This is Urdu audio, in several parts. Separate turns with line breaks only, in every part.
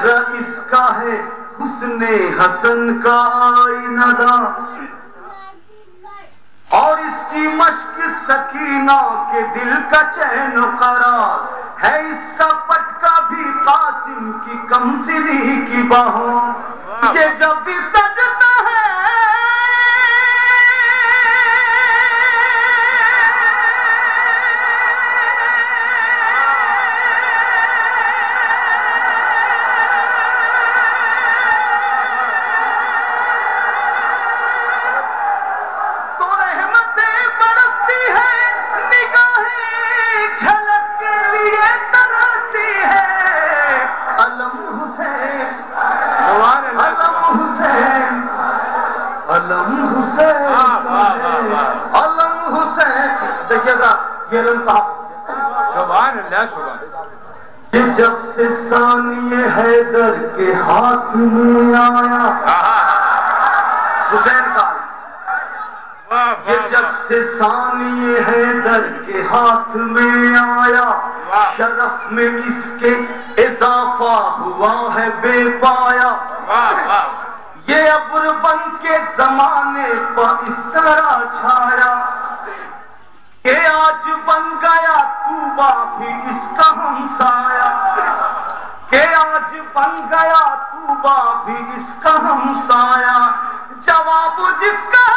رئیس کا ہے حسن حسن کا آئینہ دار، اور اس کی مشق سکینہ کے دل کا چین و قرار ہے، اس کا پٹکا بھی قاسم کی کمسری کی بہار، یہ جب بھی سجتا ہے یہ رنگ
سبحان اللہ سبحان
یہ جب سے ثانی حیدر کے ہاتھ میں آیا، حسین کا یہ جب سے ثانی حیدر کے ہاتھ میں آیا، شرف میں اس کے اضافہ ہوا ہے بے پایا، یہ ابر بن کے زمانے پر اس طرح چھایا کہ آج بن گیا طوبہ بھی اس کا ہمسایا، کہ آج بن گیا طوبہ بھی اس کا ہمسایا، جواب جس کا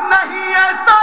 نہیں ایسا